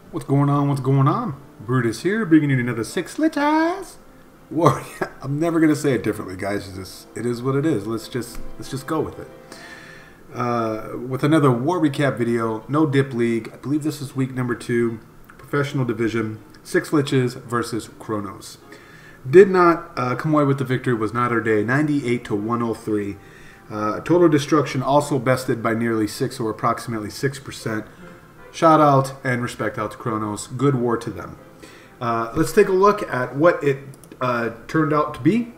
What's going on? What's going on? Brutus here, bringing you another Six Schlitzes. War. I'm never gonna say it differently, guys. It is what it is. Let's just go with it. With another war recap video. No dip league. I believe this is week number 2, professional division. Six Schlitzes versus Kronos. Did not come away with the victory. Was not our day. 98 to 103. Total destruction also bested by nearly 6 or approximately 6%. Shout out and respect out to Kronos. Good war to them. Let's take a look at what it turned out to be.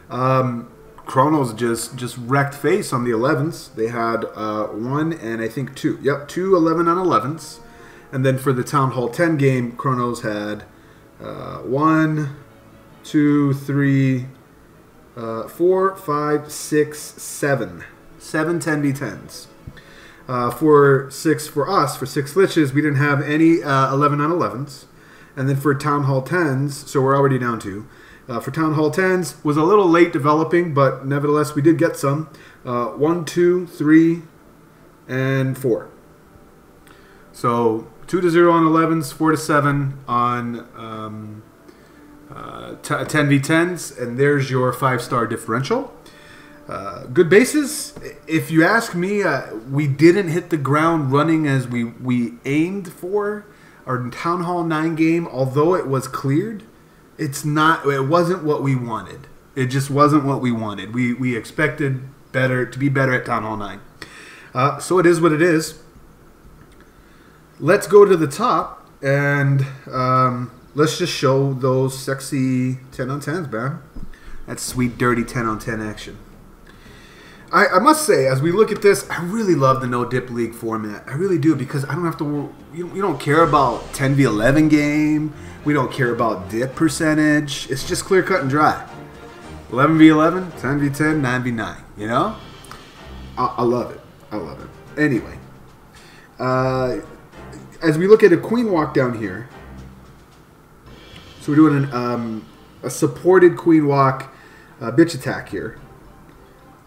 Kronos just wrecked face on the 11s. They had 1 and I think 2. Yep, 2 11 on 11s. And then for the Town Hall 10 game, Kronos had 1, 2, 3, 4, 5, 6, 7. 7 10v10s. For Six Schlitzes, we didn't have any 11 on 11s. And then for Town Hall 10s, so we're already down 2. For Town Hall 10s, was a little late developing, but nevertheless, we did get some. 1, 2, 3, and 4. So 2 to 0 on 11s, 4 to 7 on 10v10s, and there's your 5-star differential. Good bases. If you ask me, we didn't hit the ground running as we aimed for our Town Hall 9 game, although it was cleared. It wasn't what we wanted. It just wasn't what we wanted. We expected to be better at Town Hall 9. So it is what it is. Let's go to the top and let's just show those sexy 10 on 10s, man. That sweet, dirty 10 on 10 action. I must say, as we look at this, I really love the no-dip league format. I really do, because I don't have to. You don't care about 10v11 game. We don't care about dip percentage. It's just clear cut and dry. 11v11, 10v10, 9v9. You know, I love it. I love it. Anyway, as we look at a queen walk down here, so we're doing a supported queen walk bitch attack here.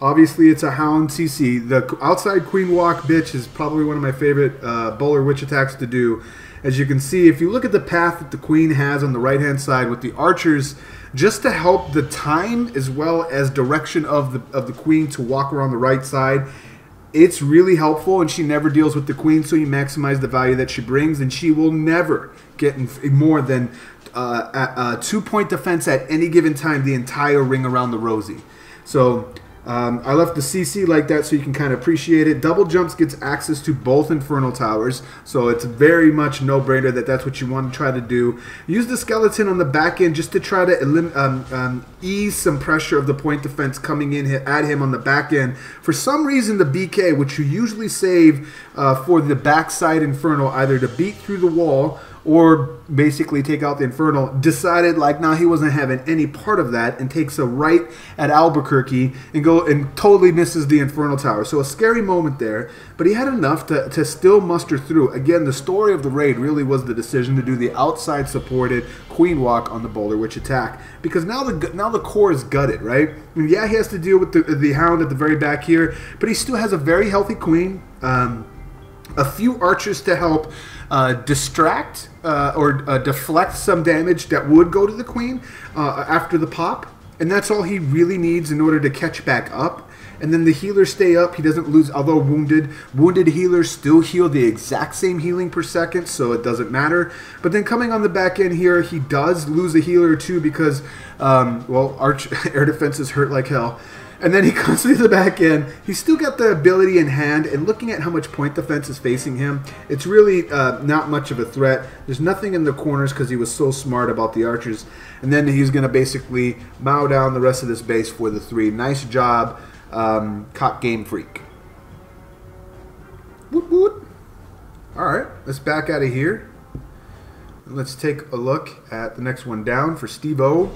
Obviously, it's a Hound CC. The outside queen walk bitch is probably one of my favorite bowler witch attacks to do. As you can see, if you look at the path that the queen has on the right-hand side with the archers, just to help the time as well as direction of the queen to walk around the right side, it's really helpful, and she never deals with the queen, so you maximize the value that she brings, and she will never get more than a 2-point defense at any given time the entire ring around the rosy. So I left the CC like that so you can kind of appreciate it. Double jumps gets access to both Infernal Towers, so it's very much no-brainer that that's what you want to try to do. Use the skeleton on the back end just to try to ease some pressure of the point defense coming in at him on the back end. For some reason, the BK, which you usually save for the backside Infernal, either to beat through the wall or basically take out the Infernal, decided like, nah, he wasn't having any part of that, and takes a right at Albuquerque and totally misses the Infernal Tower. So a scary moment there, but he had enough to still muster through. Again, the story of the raid really was the decision to do the outside supported queen walk on the bowler witch attack, because now the core is gutted, right? And yeah, he has to deal with the Hound at the very back here, but he still has a very healthy queen. A few archers to help distract or deflect some damage that would go to the queen after the pop. And that's all he really needs in order to catch back up. And then the healers stay up. He doesn't lose, although wounded healers still heal the exact same healing per second, so it doesn't matter. But then coming on the back end here, he does lose a healer or two because, well, air defense is hurt like hell. And then he comes to the back end. He's still got the ability in hand, and looking at how much point defense is facing him, it's really not much of a threat. There's nothing in the corners because he was so smart about the archers. And then he's going to basically mow down the rest of this base for the 3. Nice job, Cop Game Freak. Woot woot. All right, let's back out of here. Let's take a look at the next one down for Steve-O.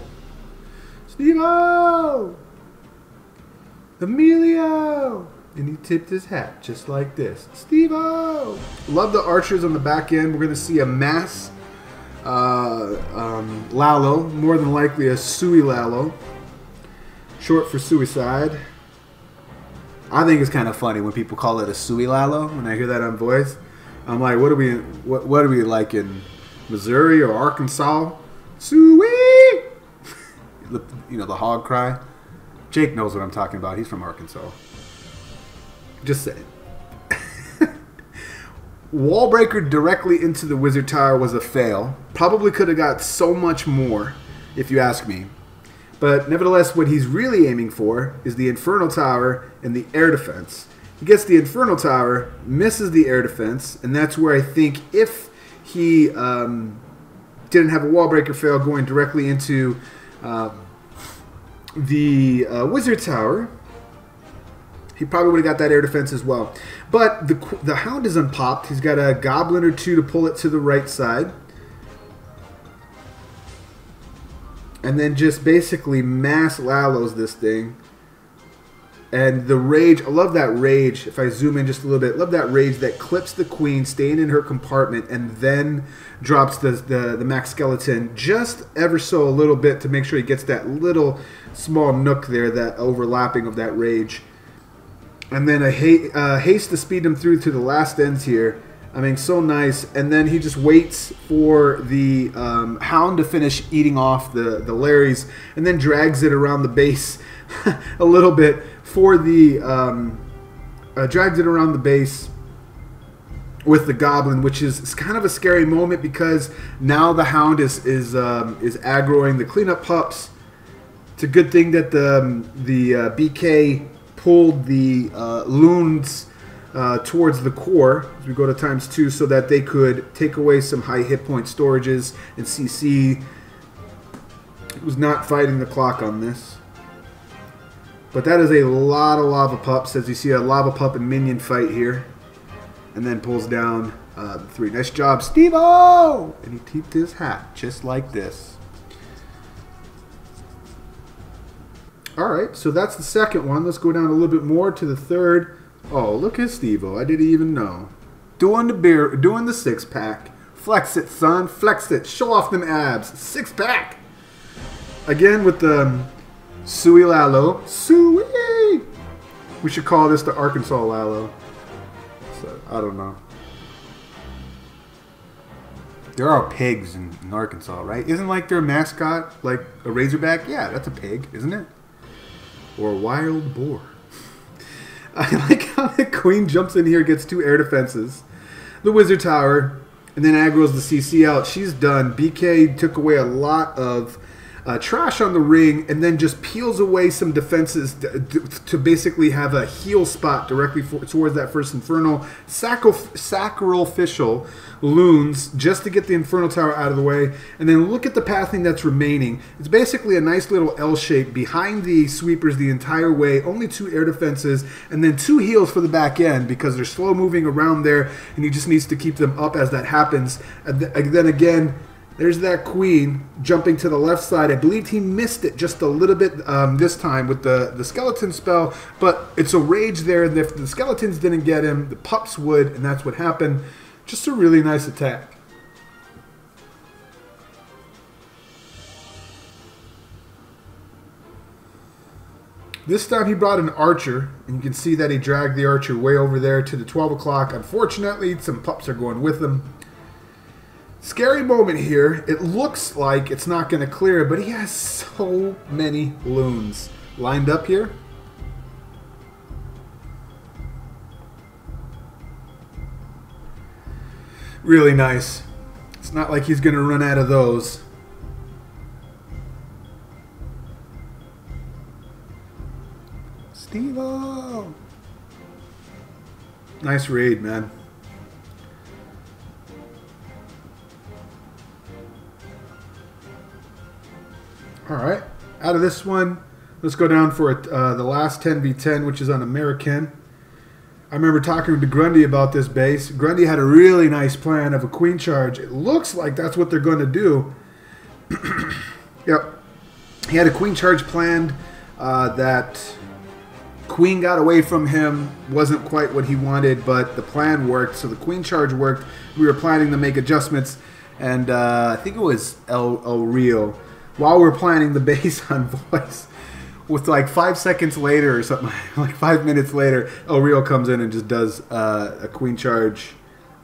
Steve-O! Emilio! And he tipped his hat just like this. Steve-O! Love the archers on the back end. We're going to see a mass Lalo. More than likely a Sui Lalo. Short for suicide. I think it's kind of funny when people call it a Sui Lalo when I hear that on voice. I'm like, what are we like in Missouri or Arkansas? Suey! You know, the hog cry. Jake knows what I'm talking about. He's from Arkansas. Just saying. Wall breaker directly into the wizard tower was a fail. Probably could have got so much more, if you ask me. But nevertheless, what he's really aiming for is the infernal tower and the air defense. He gets the infernal tower, misses the air defense, and that's where I think if he didn't have a wall breaker fail going directly into the wizard tower, he probably would have got that air defense as well. But the hound is unpopped. He's got a goblin or two to pull it to the right side. And then just basically mass Lalos this thing. And the rage, I love that rage. If I zoom in just a little bit, love that rage that clips the queen, staying in her compartment, and then drops the max skeleton just ever so a little bit to make sure he gets that little small nook there, that overlapping of that rage. And then a haste to speed him through to the last ends here. I mean, so nice. And then he just waits for the hound to finish eating off the Larrys, and then drags it around the base a little bit for the drags it around the base with the goblin, which is kind of a scary moment because now the hound is aggroing the cleanup pups. It's a good thing that the BK pulled the loons towards the core as we go to ×2 so that they could take away some high hit point storages and CC. It was not fighting the clock on this. But that is a lot of lava pups, as you see a lava pup and minion fight here. And then pulls down the 3. Nice job, Steve-O! And he tipped his hat just like this. Alright, so that's the second one. Let's go down a little bit more to the third. Oh, look at Steve-O. I didn't even know. Doing the 6-pack. Flex it, son. Flex it. Show off them abs. 6-pack. Again with the Suey Lalo. Suey! We should call this the Arkansas Lalo. So, I don't know. There are pigs in Arkansas, right? Isn't like their mascot like a razorback? Yeah, that's a pig, isn't it? Or a wild boar. I like how the queen jumps in here, gets 2 air defenses. The wizard tower, and then aggroes the CC out. She's done. BK took away a lot of trash on the ring, and then just peels away some defenses to basically have a heal spot directly towards that first infernal. Sacrificial loons just to get the infernal tower out of the way, and then look at the pathing that's remaining. It's basically a nice little L shape behind the sweepers the entire way. Only 2 air defenses, and then 2 heals for the back end because they're slow moving around there, and he just needs to keep them up as that happens. And then again, there's that queen jumping to the left side. I believe he missed it just a little bit this time with the skeleton spell, but it's a rage there, and if the skeletons didn't get him, the pups would, and that's what happened. Just a really nice attack. This time he brought an archer, and you can see that he dragged the archer way over there to the 12 o'clock. Unfortunately, some pups are going with him. Scary moment here. It looks like it's not going to clear, but he has so many loons lined up here. Really nice. It's not like he's going to run out of those. Steve-O! Nice raid, man. Alright, out of this one, let's go down for the last 10v10, which is on American. I remember talking to Grundy about this base. Grundy had a really nice plan of a queen charge. It looks like that's what they're going to do. Yep. He had a queen charge planned that queen got away from him. Wasn't quite what he wanted, but the plan worked. So the queen charge worked. We were planning to make adjustments. And I think it was El Rio. While we're planning the base on voice, with like 5 seconds later or something, like 5 minutes later, El Rio comes in and just does a queen charge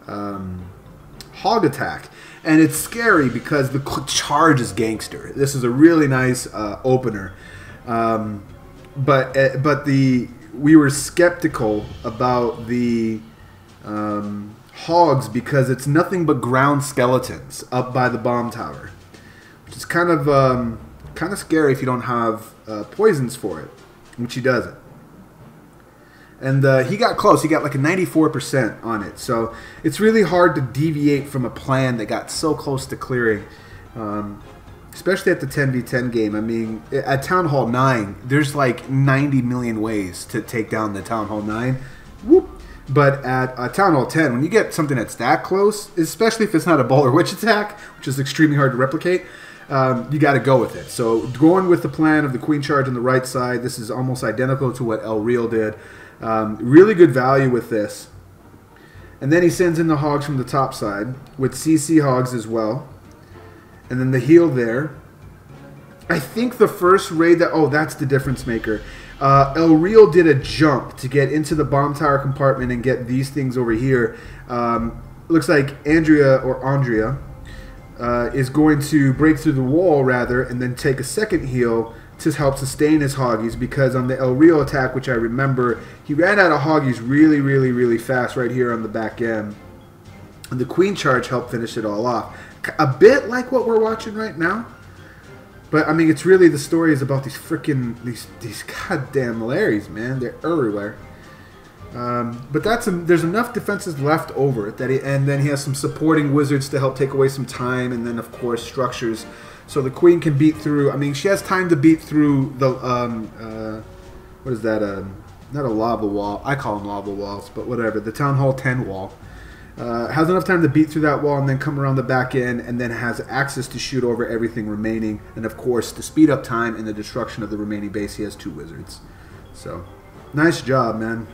hog attack. And it's scary because the charge is gangster. This is a really nice opener. But we were skeptical about the hogs because it's nothing but ground skeletons up by the bomb tower, which is kind of scary if you don't have poisons for it, which he doesn't. And he got close. He got like a 94% on it. So it's really hard to deviate from a plan that got so close to clearing, especially at the 10v10 game. I mean, at Town Hall 9, there's like 90 million ways to take down the Town Hall 9. Whoop. But at Town Hall 10, when you get something that's that close, especially if it's not a ball or witch attack, which is extremely hard to replicate, you got to go with it. So going with the plan of the queen charge on the right side, this is almost identical to what El Real did. Really good value with this. And then he sends in the hogs from the top side with CC hogs as well. And then the heal there. I think the first raid that... Oh, that's the difference maker. El Real did a jump to get into the bomb tower compartment and get these things over here. Looks like Andrea is going to break through the wall, rather, and then take a second heal to help sustain his hoggies, because on the El Rio attack, which I remember, he ran out of hoggies really, really, really fast right here on the back end. And the queen charge helped finish it all off. A bit like what we're watching right now. But, I mean, it's really, the story is about these freaking, these goddamn Larrys, man. They're everywhere. But there's enough defenses left over that and then he has some supporting wizards to help take away some time, and then, of course, structures. So the queen can beat through. I mean, she has time to beat through the what is that? Not a lava wall. I call them lava walls, but whatever. The Town Hall 10 wall has enough time to beat through that wall and then come around the back end, and then has access to shoot over everything remaining. And of course, to speed up time and the destruction of the remaining base, he has 2 wizards. So, nice job, man.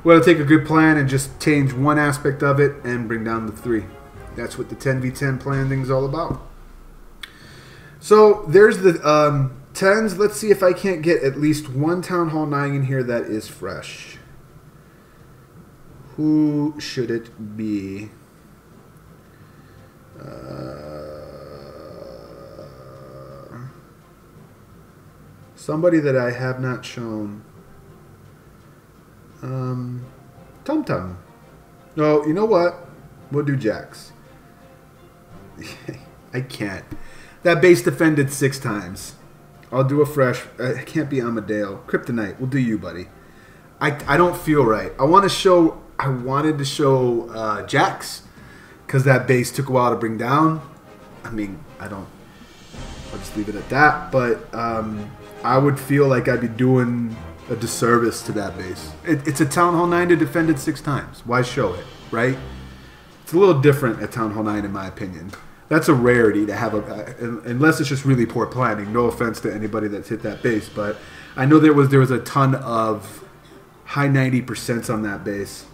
Well, take a good plan and just change one aspect of it and bring down the 3. That's what the 10v10 plan thing is all about. So there's the 10s. Let's see if I can't get at least one Town Hall 9 in here that is fresh. Who should it be? Somebody that I have not shown. Tum Tum. No, you know what? We'll do Jax. I can't. That base defended 6 times. I'll do a fresh. It can't be Amadeo. Kryptonite. We'll do you, buddy. I don't feel right. I wanted to show Jax, because that base took a while to bring down. I mean, I'll just leave it at that. But I would feel like I'd be doing a disservice to that base. It's a Town Hall 9 to defend it 6 times. Why show it, right? It's a little different at Town Hall 9, in my opinion. That's a rarity to have unless it's just really poor planning. No offense to anybody that's hit that base, but I know there was a ton of high 90% on that base.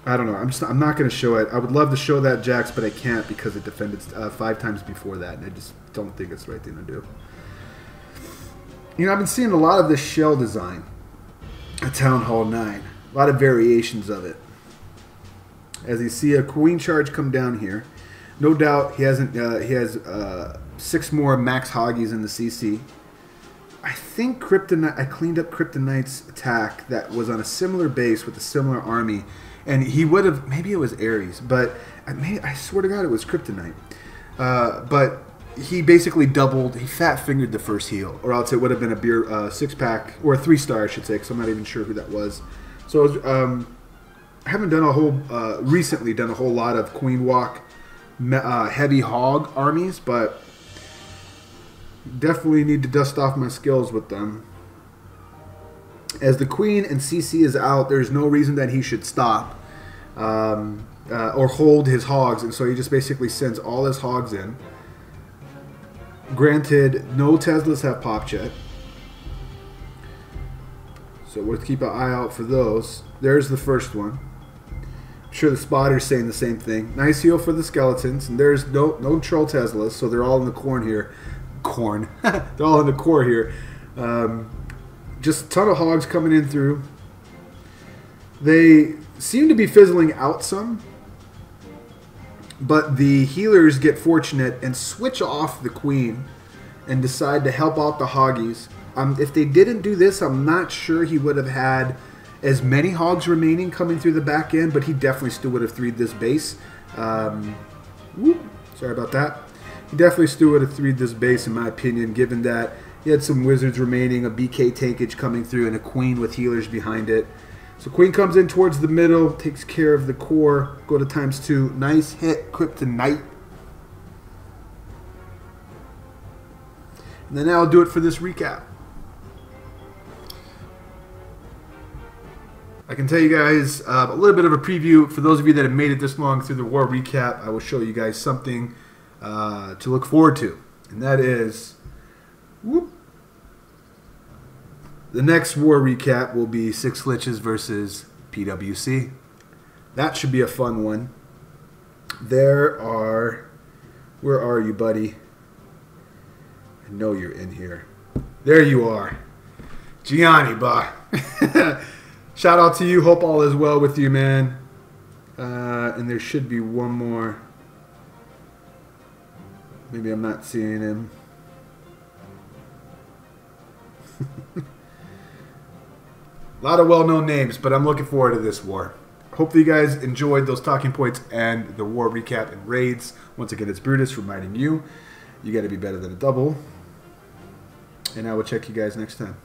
I don't know. I'm not going to show it. I would love to show that Jax, but I can't because it defended 5 times before that, and I just don't think it's the right thing to do. You know, I've been seeing a lot of this shell design at Town Hall 9. A lot of variations of it. As you see a queen charge come down here. No doubt he has 6 more max hoggies in the CC. I think Kryptonite. I cleaned up Kryptonite's attack that was on a similar base with a similar army, and he would have, maybe it was Ares, but I swear to God it was Kryptonite. But he basically doubled. He fat fingered the first heal, or else it would have been a beer 6-pack or a 3-star, I should say, because I'm not even sure who that was. So I haven't done recently done a whole lot of Queen Walk heavy hog armies, but definitely need to dust off my skills with them. As the queen and CC is out, there's no reason that he should stop or hold his hogs, and so he just basically sends all his hogs in. Granted, no Teslas have popped yet, so we'll keep an eye out for those. There's the first one. I'm sure the spotter's saying the same thing. Nice heal for the skeletons, and there's no troll Teslas, so they're all in the corn here. They're all in the core here. Just a ton of hogs coming in through. They seem to be fizzling out some. But the healers get fortunate and switch off the queen and decide to help out the hoggies. If they didn't do this, I'm not sure he would have had as many hogs remaining coming through the back end, but he definitely still would have 3'd this base. Sorry about that. He definitely still would have 3'd this base, in my opinion, given that he had some wizards remaining, a BK tankage coming through, and a queen with healers behind it. So queen comes in towards the middle, takes care of the core. Go to ×2. Nice hit, kryptonite. And then I'll do it for this recap. I can tell you guys a little bit of a preview. For those of you that have made it this long through the war recap, I will show you guys something to look forward to. And that is, the next war recap will be 6 Schlitzes versus PWC. That should be a fun one. Where are you, buddy? I know you're in here. There you are. Gianni, bah. Shout out to you. Hope all is well with you, man. And there should be one more. Maybe I'm not seeing him. A lot of well-known names, but I'm looking forward to this war. Hopefully you guys enjoyed those talking points and the war recap and raids. Once again, it's Brutus reminding you, you got to be better than a double. And I will check you guys next time.